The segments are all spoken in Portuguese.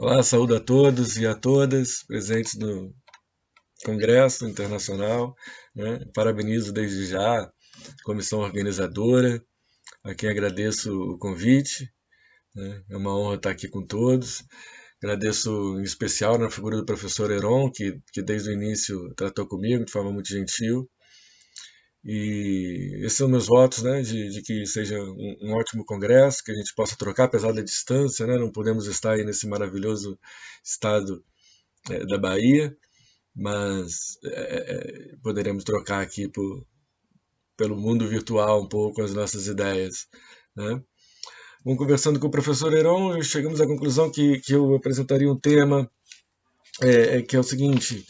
Olá, saúdo a todos e a todas presentes no Congresso Internacional, né? Parabenizo desde já a comissão organizadora, a quem agradeço o convite, né? É uma honra estar aqui com todos. Agradeço em especial na figura do professor Heron, que desde o início tratou comigo de forma muito gentil. E esses são meus votos, né, de que seja um ótimo congresso, que a gente possa trocar, apesar da distância, né, não podemos estar aí nesse maravilhoso estado da Bahia, mas poderemos trocar aqui pelo mundo virtual um pouco as nossas ideias, né? Bom, conversando com o professor Heron, chegamos à conclusão que eu apresentaria um tema que é o seguinte: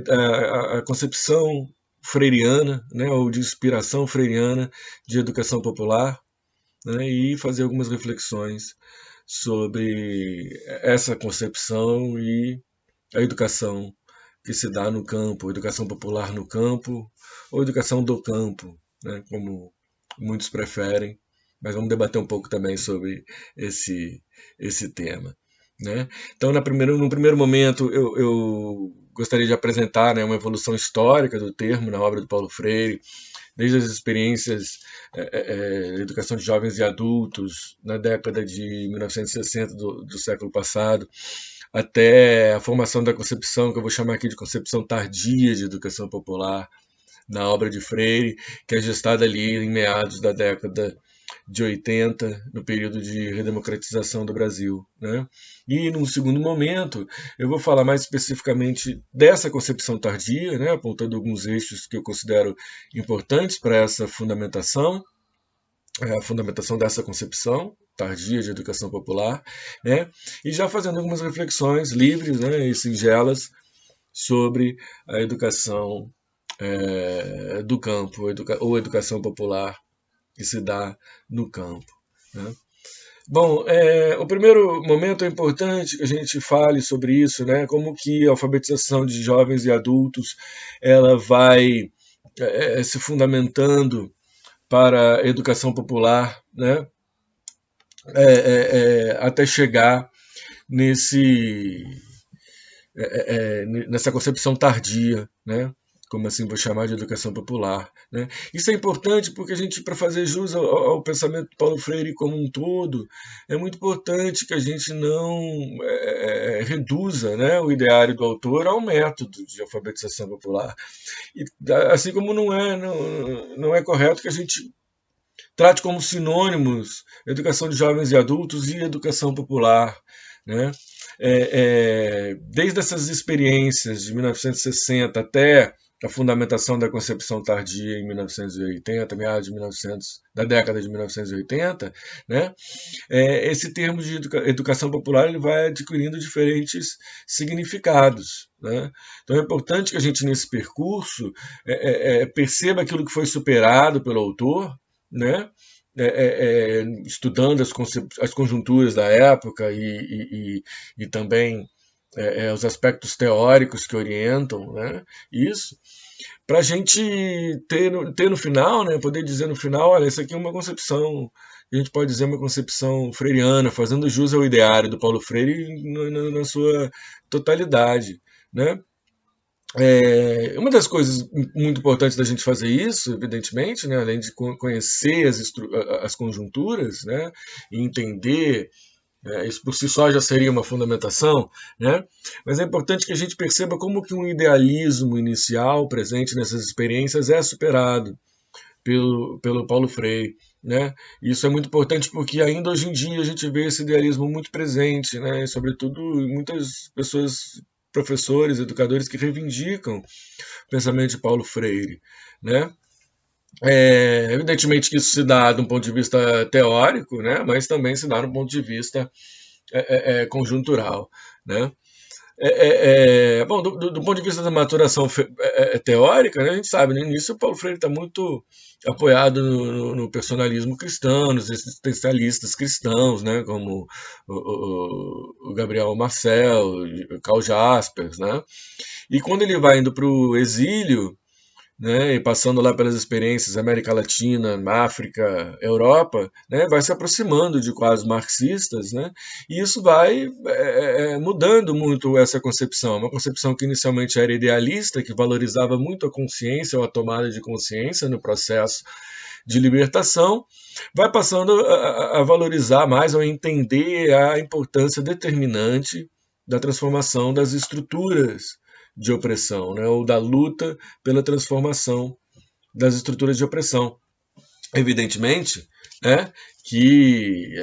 a concepção freiriana, né, ou de inspiração freiriana de educação popular, né, e fazer algumas reflexões sobre essa concepção e a educação que se dá no campo, educação popular no campo, ou educação do campo, né, como muitos preferem, mas vamos debater um pouco também sobre esse tema. Né? Então, no primeiro momento, eu gostaria de apresentar, né, uma evolução histórica do termo na obra do Paulo Freire, desde as experiências da educação de jovens e adultos na década de 1960 do século passado, até a formação da concepção, que eu vou chamar aqui de concepção tardia de educação popular, na obra de Freire, que é gestada ali em meados da década de 80, no período de redemocratização do Brasil. Né? E, num segundo momento, eu vou falar mais especificamente dessa concepção tardia, né, apontando alguns eixos que eu considero importantes para essa fundamentação, a fundamentação dessa concepção tardia de educação popular, né, e já fazendo algumas reflexões livres, né, e singelas sobre a educação do campo, ou educação popular que se dá no campo. Né? Bom, o primeiro momento é importante que a gente fale sobre isso, né? Como que a alfabetização de jovens e adultos ela vai se fundamentando para a educação popular, né? Até chegar nesse, nessa concepção tardia, né? Como assim vou chamar de educação popular. Né? Isso é importante porque a gente, para fazer jus ao pensamento de Paulo Freire como um todo, é muito importante que a gente não reduza, né, o ideário do autor ao método de alfabetização popular. E, assim como não é correto que a gente trate como sinônimos educação de jovens e adultos e educação popular. Né? Desde essas experiências de 1960 até a fundamentação da concepção tardia em 1980, meados de 1900, da década de 1980, né? Esse termo de educação popular ele vai adquirindo diferentes significados. Né? Então é importante que a gente, nesse percurso, perceba aquilo que foi superado pelo autor, né? Estudando as conjunturas da época e também os aspectos teóricos que orientam, né, isso, para a gente ter no final, né, poder dizer no final, olha, isso aqui é uma concepção, a gente pode dizer uma concepção freiriana, fazendo jus ao ideário do Paulo Freire na sua totalidade. Né? Uma das coisas muito importantes da gente fazer isso, evidentemente, né, além de conhecer as conjunturas, né, e entender, isso por si só já seria uma fundamentação, né, mas é importante que a gente perceba como que um idealismo inicial presente nessas experiências é superado pelo Paulo Freire. Né? Isso é muito importante porque ainda hoje em dia a gente vê esse idealismo muito presente, né? Sobretudo muitas pessoas, professores, educadores que reivindicam o pensamento de Paulo Freire. Né? Evidentemente que isso se dá de um ponto de vista teórico, né? Mas também se dá de um ponto de vista conjuntural. Né? Bom, do ponto de vista da maturação teórica, né, a gente sabe, no início o Paulo Freire está muito apoiado no personalismo cristão, nos existencialistas cristãos, né, como o Gabriel Marcel, o Karl Jaspers. Né? E quando ele vai indo para o exílio, né, e passando lá pelas experiências América Latina, África, Europa, né, vai se aproximando de quadros marxistas, né, e isso vai mudando muito essa concepção. Uma concepção que inicialmente era idealista, que valorizava muito a consciência ou a tomada de consciência no processo de libertação, vai passando a valorizar mais, ou a entender a importância determinante da transformação das estruturas de opressão, né, ou da luta pela transformação das estruturas de opressão. Evidentemente, né, que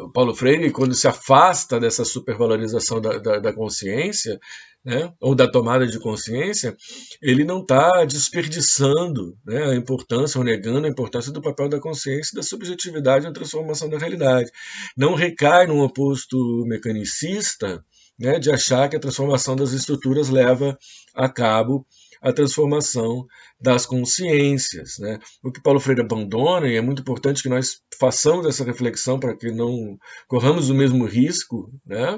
o Paulo Freire, quando se afasta dessa supervalorização da consciência, né, ou da tomada de consciência, ele não está desperdiçando, né, a importância, ou negando a importância do papel da consciência e da subjetividade na transformação da realidade. Não recai num oposto mecanicista, né, de achar que a transformação das estruturas leva a cabo a transformação das consciências, né? O que Paulo Freire abandona, e é muito importante que nós façamos essa reflexão para que não corramos o mesmo risco, né,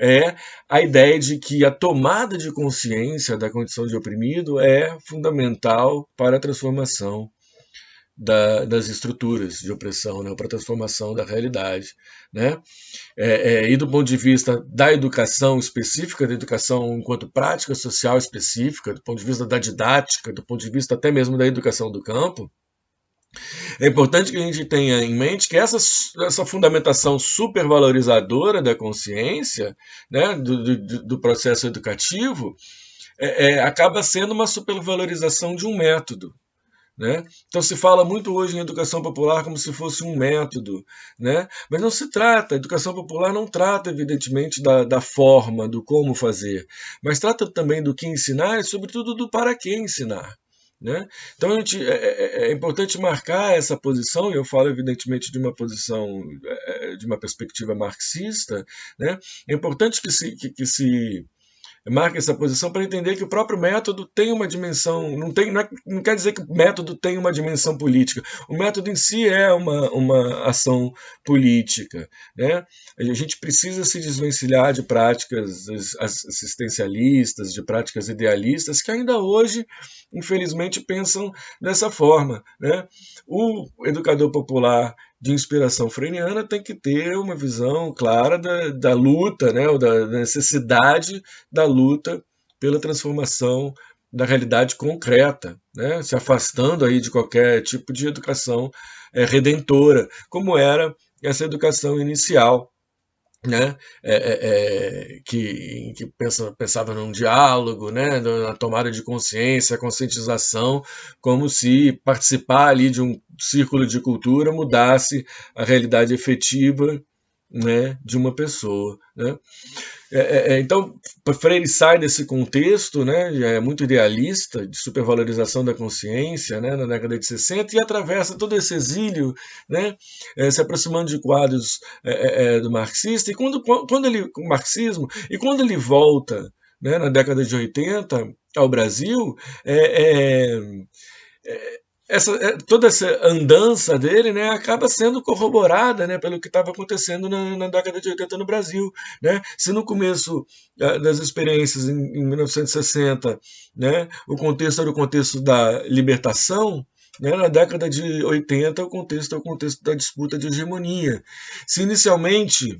é a ideia de que a tomada de consciência da condição de oprimido é fundamental para a transformação das estruturas de opressão, né, para a transformação da realidade, né? E do ponto de vista da educação específica, da educação enquanto prática social específica, do ponto de vista da didática, do ponto de vista até mesmo da educação do campo, é importante que a gente tenha em mente que essa fundamentação supervalorizadora da consciência, né, do processo educativo, acaba sendo uma supervalorização de um método. Né? Então se fala muito hoje em educação popular como se fosse um método, né? Mas não se trata, a educação popular não trata evidentemente da forma, do como fazer, mas trata também do que ensinar e sobretudo do para que ensinar. Né? Então é importante marcar essa posição, e eu falo evidentemente de uma posição, de uma perspectiva marxista, né? É importante que se marque essa posição para entender que o próprio método tem uma dimensão, não quer dizer que o método tem uma dimensão política. O método em si é uma ação política. Né? A gente precisa se desvencilhar de práticas assistencialistas, de práticas idealistas, que ainda hoje, infelizmente, pensam dessa forma. Né? O educador popular de inspiração freiriana tem que ter uma visão clara da luta, né, ou da necessidade da luta pela transformação da realidade concreta, né, se afastando aí de qualquer tipo de educação redentora, como era essa educação inicial, né, que pensava num diálogo, né, na tomada de consciência, conscientização, como se participar ali de um círculo de cultura mudasse a realidade efetiva, né, de uma pessoa. Né? Então, Freire sai desse contexto, né, muito idealista, de supervalorização da consciência, né, na década de 60, e atravessa todo esse exílio, né, se aproximando de quadros do marxista, e quando ele, o marxismo, e quando ele volta, né, na década de 80 ao Brasil, toda essa andança dele, né, acaba sendo corroborada, né, pelo que estava acontecendo na década de 80 no Brasil. Né? Se no começo das experiências, em 1960, né, o contexto era o contexto da libertação, né, na década de 80 o contexto é o contexto da disputa de hegemonia. Se inicialmente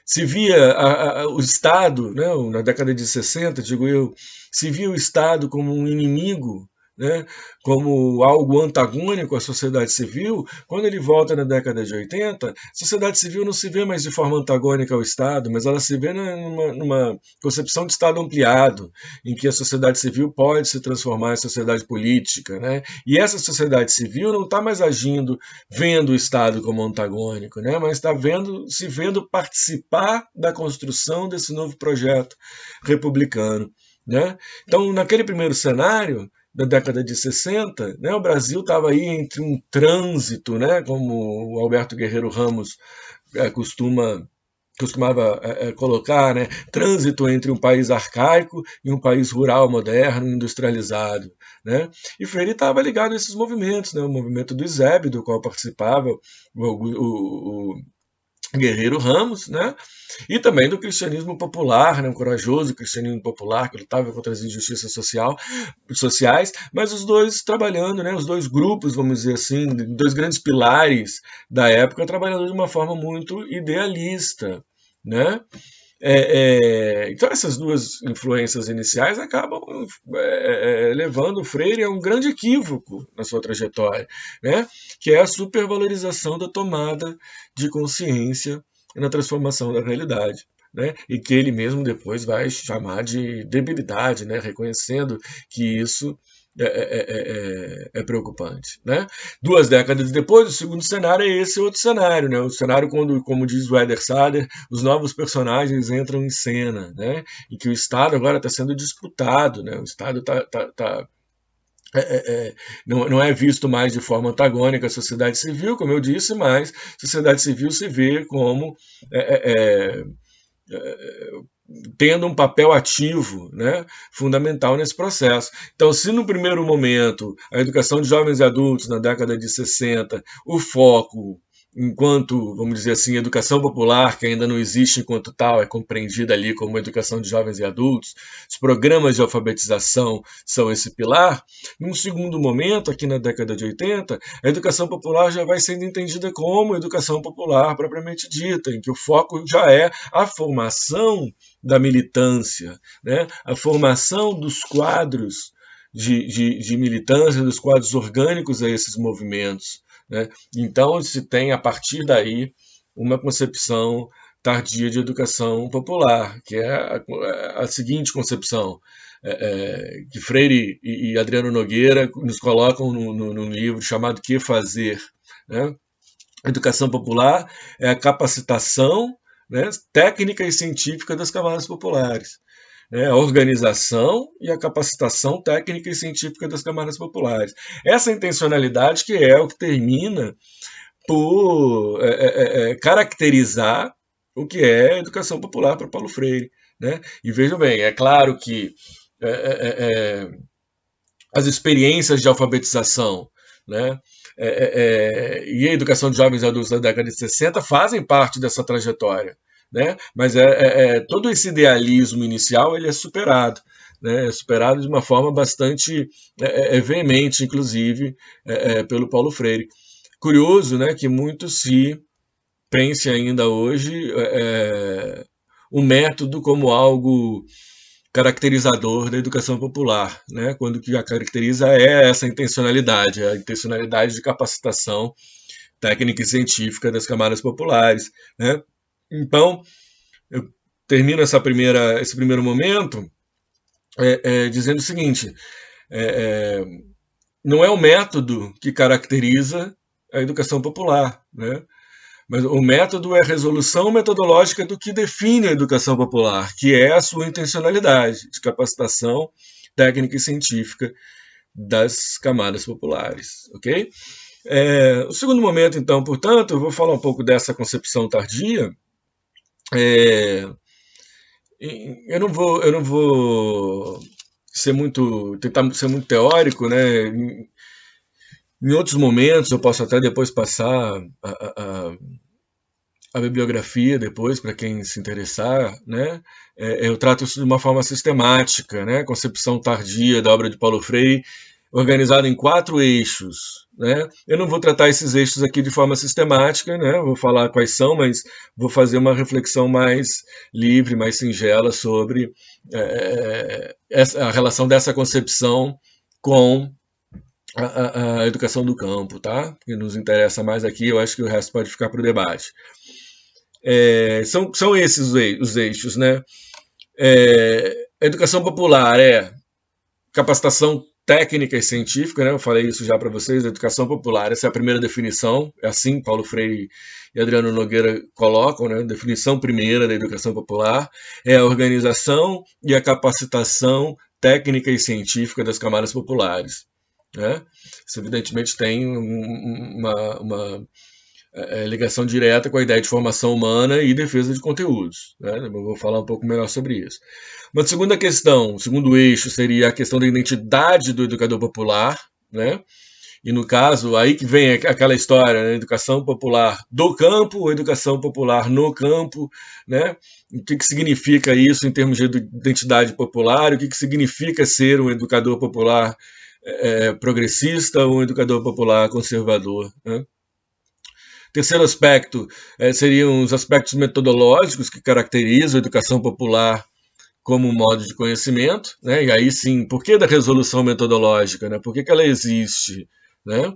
se via o Estado, né, na década de 60, digo eu, se via o Estado como um inimigo, né, como algo antagônico à sociedade civil. Quando ele volta na década de 80, a sociedade civil não se vê mais de forma antagônica ao Estado, mas ela se vê numa concepção de Estado ampliado, em que a sociedade civil pode se transformar em sociedade política. Né? E essa sociedade civil não está mais agindo, vendo o Estado como antagônico, né? Mas está se vendo participar da construção desse novo projeto republicano. Né? Então, naquele primeiro cenário, da década de 60, né, o Brasil estava aí entre um trânsito, né, como o Alberto Guerreiro Ramos costumava colocar, né, trânsito entre um país arcaico e um país rural, moderno, industrializado. Né? E Freire estava ligado a esses movimentos, né, o movimento do ISEB, do qual participava o Guerreiro Ramos, né? E também do cristianismo popular, né? Um corajoso cristianismo popular que lutava contra as injustiças sociais, mas os dois trabalhando, né? Os dois grupos, vamos dizer assim, dois grandes pilares da época, trabalhando de uma forma muito idealista, né? Então essas duas influências iniciais acabam levando o Freire a um grande equívoco na sua trajetória, né? Que é a supervalorização da tomada de consciência na transformação da realidade. Né? E que ele mesmo depois vai chamar de debilidade, né? Reconhecendo que isso é preocupante. Né? 2 décadas depois, o segundo cenário é esse outro cenário. Né? O cenário quando, como diz o Eder Sader, os novos personagens entram em cena, né? E que o Estado agora está sendo disputado. Né? O Estado não é visto mais de forma antagônica à sociedade civil, como eu disse, mas a sociedade civil se vê como tendo um papel ativo, né, fundamental nesse processo. Então, se no primeiro momento a educação de jovens e adultos, na década de 60, o foco enquanto, vamos dizer assim, educação popular, que ainda não existe enquanto tal, é compreendida ali como educação de jovens e adultos, os programas de alfabetização são esse pilar. Num segundo momento, aqui na década de 80, a educação popular já vai sendo entendida como educação popular propriamente dita, em que o foco já é a formação da militância, né? A formação dos quadros de militância, dos quadros orgânicos a esses movimentos. Né? Então, se tem, a partir daí, uma concepção tardia de educação popular, que é a seguinte concepção, que Freire e Adriano Nogueira nos colocam num livro chamado Que Fazer? Né? A educação popular é a capacitação, né, técnica e científica das camadas populares. A organização e a capacitação técnica e científica das camadas populares. Essa intencionalidade que é o que termina por caracterizar o que é educação popular para Paulo Freire. Né? E vejam bem, é claro que as experiências de alfabetização, né, e a educação de jovens e adultos da década de 60 fazem parte dessa trajetória. Né? Mas todo esse idealismo inicial ele é superado. Né? É superado de uma forma bastante veemente, inclusive, pelo Paulo Freire. Curioso, né, que muito se pense ainda hoje o método como algo caracterizador da educação popular, né? Quando o que a caracteriza é essa intencionalidade, a intencionalidade de capacitação técnica e científica das camadas populares. Né? Então, eu termino esse primeiro momento dizendo o seguinte, não é o método que caracteriza a educação popular, né? Mas o método é a resolução metodológica do que define a educação popular, que é a sua intencionalidade de capacitação técnica e científica das camadas populares, ok? O segundo momento, então, portanto, eu vou falar um pouco dessa concepção tardia. Eu não vou tentar ser muito teórico, né? Em outros momentos eu posso até depois passar a bibliografia depois para quem se interessar, né? Eu trato isso de uma forma sistemática, né? Concepção tardia da obra de Paulo Freire, organizada em 4 eixos. Né? Eu não vou tratar esses eixos aqui de forma sistemática, né? Vou falar quais são, mas vou fazer uma reflexão mais livre, mais singela sobre a relação dessa concepção com a educação do campo, tá? Que nos interessa mais aqui, eu acho que o resto pode ficar para o debate. São esses os eixos, né? A educação popular é capacitação técnica e científica, né? Eu falei isso já para vocês, a educação popular, essa é a primeira definição, é assim Paulo Freire e Adriano Nogueira colocam, né? Definição primeira da educação popular é a organização e a capacitação técnica e científica das camadas populares. Né? Isso evidentemente tem uma ligação direta com a ideia de formação humana e defesa de conteúdos. Né? Eu vou falar um pouco melhor sobre isso. Uma segunda questão, o segundo eixo seria a questão da identidade do educador popular, né? E no caso, aí que vem aquela história, né? Educação popular do campo ou educação popular no campo, né? O que significa isso em termos de identidade popular, o que significa ser um educador popular progressista ou um educador popular conservador, né? Terceiro aspecto seriam os aspectos metodológicos que caracterizam a educação popular como um modo de conhecimento, né? E aí sim, por que da resolução metodológica, né? Por que ela existe, né?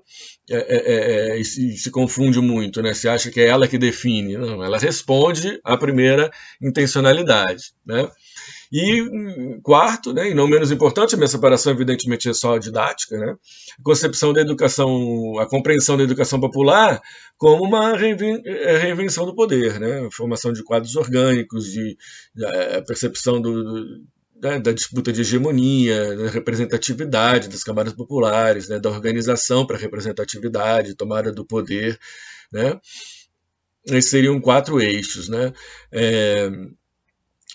E se confunde muito, né? Se acha que é ela que define, não, ela responde à primeira intencionalidade, né? E quarto, né, e não menos importante, a minha separação evidentemente é só didática, né, a concepção da educação, a compreensão da educação popular como uma reinvenção do poder, né, a formação de quadros orgânicos, a percepção da disputa de hegemonia, da representatividade das camadas populares, né, da organização para representatividade, tomada do poder, né, esses seriam 4 eixos, né.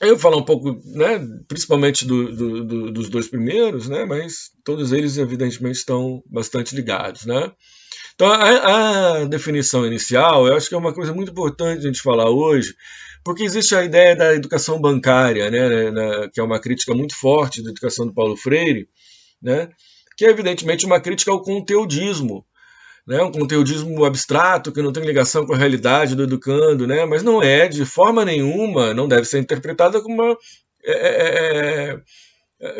Eu vou falar um pouco, né, principalmente dos 2 primeiros, né, mas todos eles evidentemente estão bastante ligados, né. Então a definição inicial, eu acho que é uma coisa muito importante a gente falar hoje, porque existe a ideia da educação bancária, né, que é uma crítica muito forte da educação do Paulo Freire, né, que é evidentemente uma crítica ao conteudismo, né, um conteudismo abstrato que não tem ligação com a realidade do educando, né, mas não é de forma nenhuma, não deve ser interpretada como uma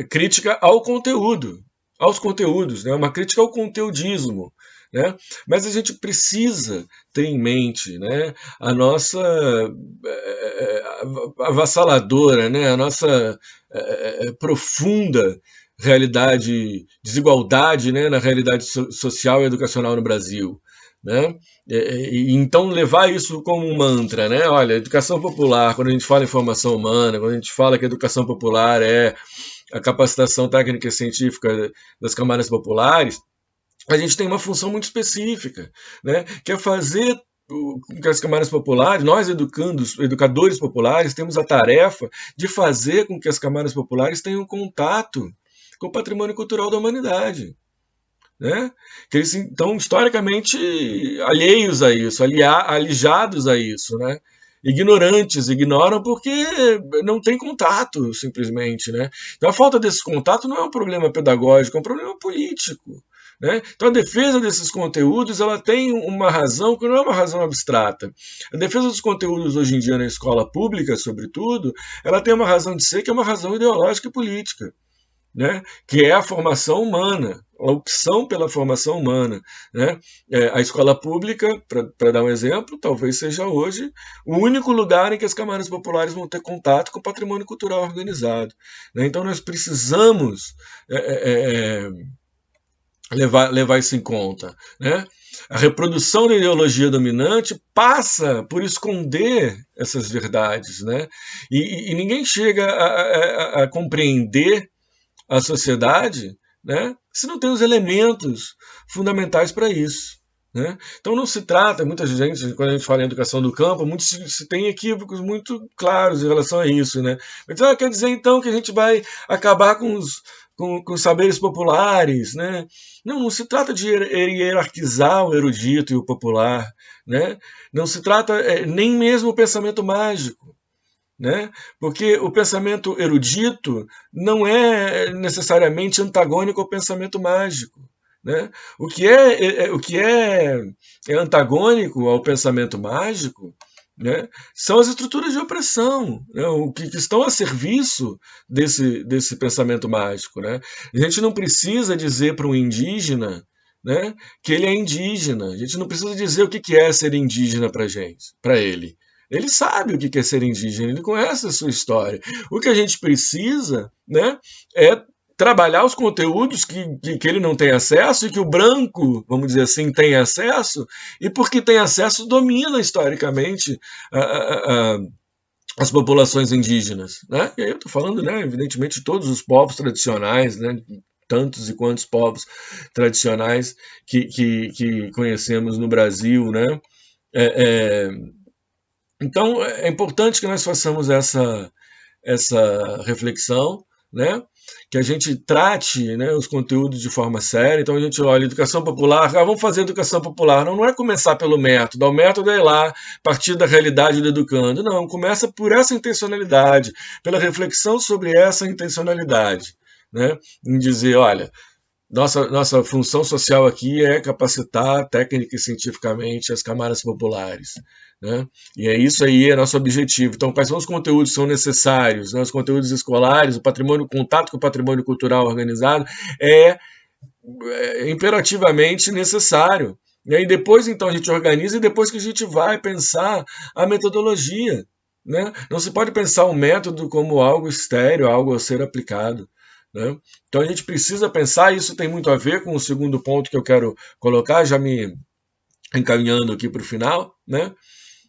crítica ao conteúdo, aos conteúdos, né, uma crítica ao conteudismo, né, mas a gente precisa ter em mente, né, a nossa avassaladora, né, a nossa profunda realidade, desigualdade, né, na realidade social e educacional no Brasil, né? E então levar isso como um mantra, né? Olha, educação popular, quando a gente fala em formação humana, quando a gente fala que a educação popular é a capacitação técnica e científica das camadas populares, a gente tem uma função muito específica, né? Que é fazer com que as camadas populares, nós educadores populares, temos a tarefa de fazer com que as camadas populares tenham contato com o patrimônio cultural da humanidade, né? Que eles estão historicamente alheios a isso, alijados a isso, né? Ignorantes, ignoram porque não tem contato, simplesmente, né? Então a falta desse contato não é um problema pedagógico, é um problema político, né? Então a defesa desses conteúdos ela tem uma razão que não é uma razão abstrata. A defesa dos conteúdos hoje em dia na escola pública, sobretudo, ela tem uma razão de ser que é uma razão ideológica e política, né, que é a formação humana, a opção pela formação humana, né? A escola pública, para dar um exemplo, talvez seja hoje o único lugar em que as camadas populares vão ter contato com o patrimônio cultural organizado, né? Então nós precisamos levar isso em conta, né? A reprodução da ideologia dominante passa por esconder essas verdades, né? E ninguém chega a compreender a sociedade, né, se não tem os elementos fundamentais para isso, né? Então não se trata, muita gente, quando a gente fala em educação do campo, se tem equívocos muito claros em relação a isso, né? Mas quer dizer então que a gente vai acabar com os saberes populares, né? Não se trata de hierarquizar o erudito e o popular, né? Não se trata nem mesmo o pensamento mágico, né? Porque o pensamento erudito não é necessariamente antagônico ao pensamento mágico, né? O que é antagônico ao pensamento mágico, né, são as estruturas de opressão, né, o que estão a serviço desse pensamento mágico, né? A gente não precisa dizer para um indígena, né, que ele é indígena. A gente não precisa dizer o que é ser indígena para ele. Ele sabe o que é ser indígena, ele conhece a sua história. O que a gente precisa, né, é trabalhar os conteúdos que ele não tem acesso e que o branco, vamos dizer assim, tem acesso, e porque tem acesso domina historicamente as populações indígenas, né? E aí eu estou falando, né, evidentemente, de todos os povos tradicionais, né, tantos e quantos povos tradicionais que conhecemos no Brasil, né? Então, é importante que nós façamos essa reflexão, né? Que a gente trate, né, os conteúdos de forma séria. Então a gente olha educação popular, vamos fazer educação popular. Não é começar pelo método, o método é ir lá, partir da realidade do educando. Não, começa por essa intencionalidade, pela reflexão sobre essa intencionalidade, né? Em dizer, olha, nossa função social aqui é capacitar técnica e cientificamente as camadas populares, né? E é isso aí, é nosso objetivo. Então, quais são os conteúdos que são necessários, né? Os conteúdos escolares, o patrimônio, o contato com o patrimônio cultural organizado é imperativamente necessário. E aí depois, então, a gente organiza e depois que a gente vai pensar a metodologia, né? Não se pode pensar o método como algo estéreo, algo a ser aplicado, né? Então a gente precisa pensar, isso tem muito a ver com o segundo ponto que eu quero colocar, já me encaminhando aqui para o final, né?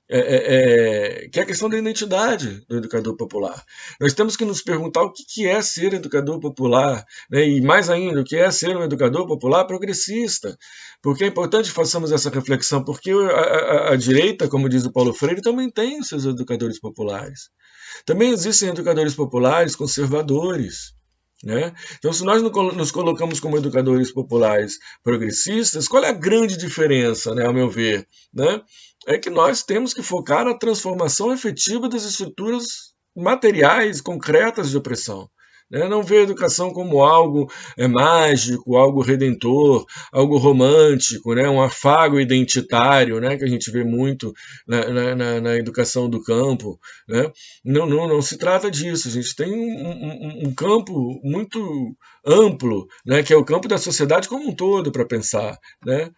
Que é a questão da identidade do educador popular. Nós temos que nos perguntar o que é ser educador popular, né? E mais ainda, o que é ser um educador popular progressista. Porque é importante que façamos essa reflexão, porque a direita, como diz o Paulo Freire, também tem os seus educadores populares. Também existem educadores populares conservadores, né? Então, se nós nos colocamos como educadores populares progressistas, qual é a grande diferença, né, ao meu ver? Né? É que nós temos que focar na transformação efetiva das estruturas materiais, concretas de opressão. Né? Não ver a educação como algo mágico, algo redentor, algo romântico, né? Um afago identitário, né? Que a gente vê muito na educação do campo. Né? Não se trata disso. A gente tem um campo muito amplo, né? Que é o campo da sociedade como um todo para pensar. Né?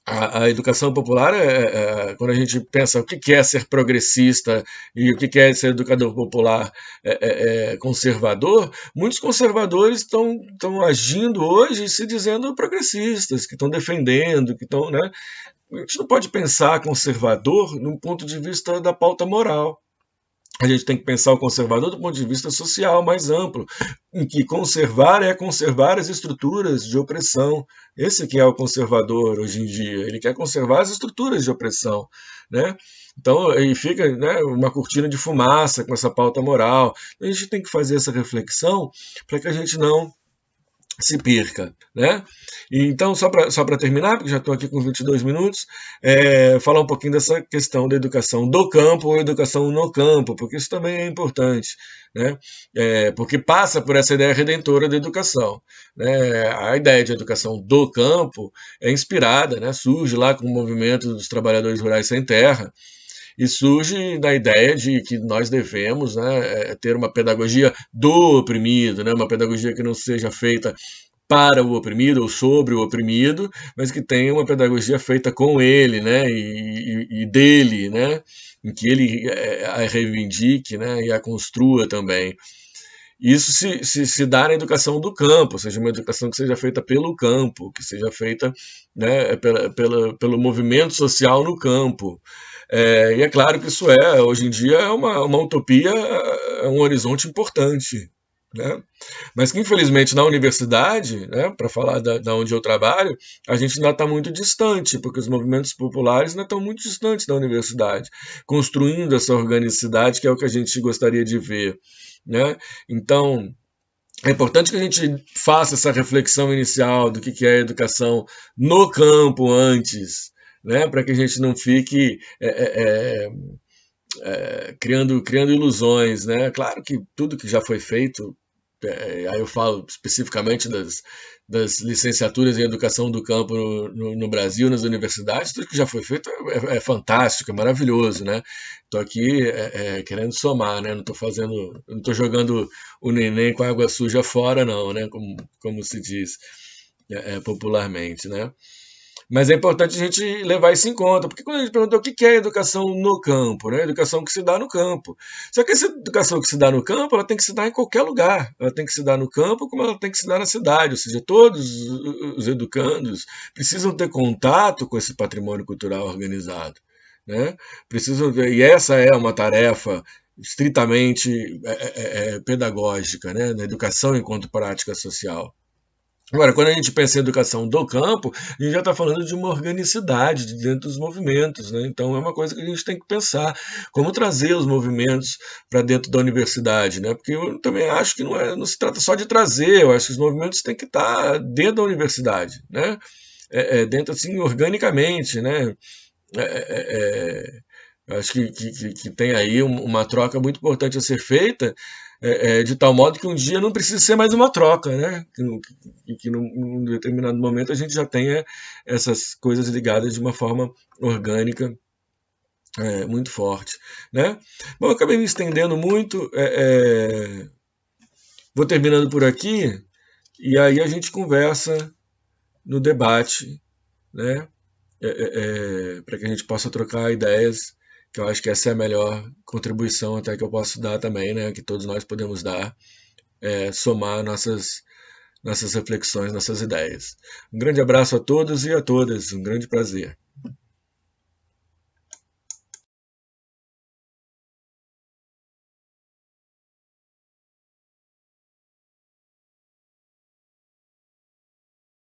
A educação popular, quando a gente pensa o que é ser progressista e o que é ser educador popular conservador, muitos conservadores estão agindo hoje se dizendo progressistas, que estão defendendo, que estão, né? A gente não pode pensar conservador num ponto de vista da pauta moral. A gente tem que pensar o conservador do ponto de vista social mais amplo, em que conservar é conservar as estruturas de opressão. Esse que é o conservador hoje em dia. Ele quer conservar as estruturas de opressão, né? Então, aí fica, né, uma cortina de fumaça com essa pauta moral. A gente tem que fazer essa reflexão para que a gente não se perca, né? E então, só para terminar, porque já estou aqui com 22 minutos, falar um pouquinho dessa questão da educação do campo ou educação no campo, porque isso também é importante, né? Porque passa por essa ideia redentora da educação, né? A ideia de educação do campo é inspirada, né? Surge lá com o movimento dos trabalhadores rurais sem terra, e surge da ideia de que nós devemos, né, ter uma pedagogia do oprimido, né, uma pedagogia que não seja feita para o oprimido ou sobre o oprimido, mas que tenha uma pedagogia feita com ele, né, e dele, né, em que ele a reivindique, né, e a construa também. Isso se dá na educação do campo, ou seja, uma educação que seja feita pelo campo, que seja feita, né, pelo movimento social no campo. E é claro que isso hoje em dia, é uma utopia, é um horizonte importante, né? Mas que, infelizmente, na universidade, né, para falar da onde eu trabalho, a gente ainda está muito distante, porque os movimentos populares ainda estão muito distantes da universidade, construindo essa organicidade que é o que a gente gostaria de ver, né? Então, é importante que a gente faça essa reflexão inicial do que é a educação no campo antes, né? Para que a gente não fique criando ilusões, né? Claro que tudo que já foi feito, aí eu falo especificamente das licenciaturas em educação do campo no Brasil, nas universidades, tudo que já foi feito é fantástico, é maravilhoso, né? Estou aqui querendo somar, né? Não estou jogando o neném com água suja fora, não, né? Como se diz popularmente, né? Mas é importante a gente levar isso em conta, porque quando a gente pergunta o que é educação no campo, né? Educação que se dá no campo. Só que essa educação que se dá no campo, ela tem que se dar em qualquer lugar. Ela tem que se dar no campo como ela tem que se dar na cidade. Ou seja, todos os educandos precisam ter contato com esse patrimônio cultural organizado, né? E essa é uma tarefa estritamente pedagógica, né? Na educação enquanto prática social. Agora, quando a gente pensa em educação do campo, a gente já está falando de uma organicidade de dentro dos movimentos, né? Então é uma coisa que a gente tem que pensar, como trazer os movimentos para dentro da universidade, né? Porque eu também acho que não se trata só de trazer, eu acho que os movimentos têm que estar dentro da universidade, né? Dentro assim organicamente, né? É, é, é, eu acho que tem aí uma troca muito importante a ser feita, de tal modo que um dia não precisa ser mais uma troca, né? Que num determinado momento a gente já tenha essas coisas ligadas de uma forma orgânica, muito forte, né? Bom, eu acabei me estendendo muito, vou terminando por aqui e aí a gente conversa no debate, né? Para que a gente possa trocar ideias, que eu acho que essa é a melhor contribuição até que eu posso dar também, né, que todos nós podemos dar, somar nossas reflexões, nossas ideias. Um grande abraço a todos e a todas, um grande prazer.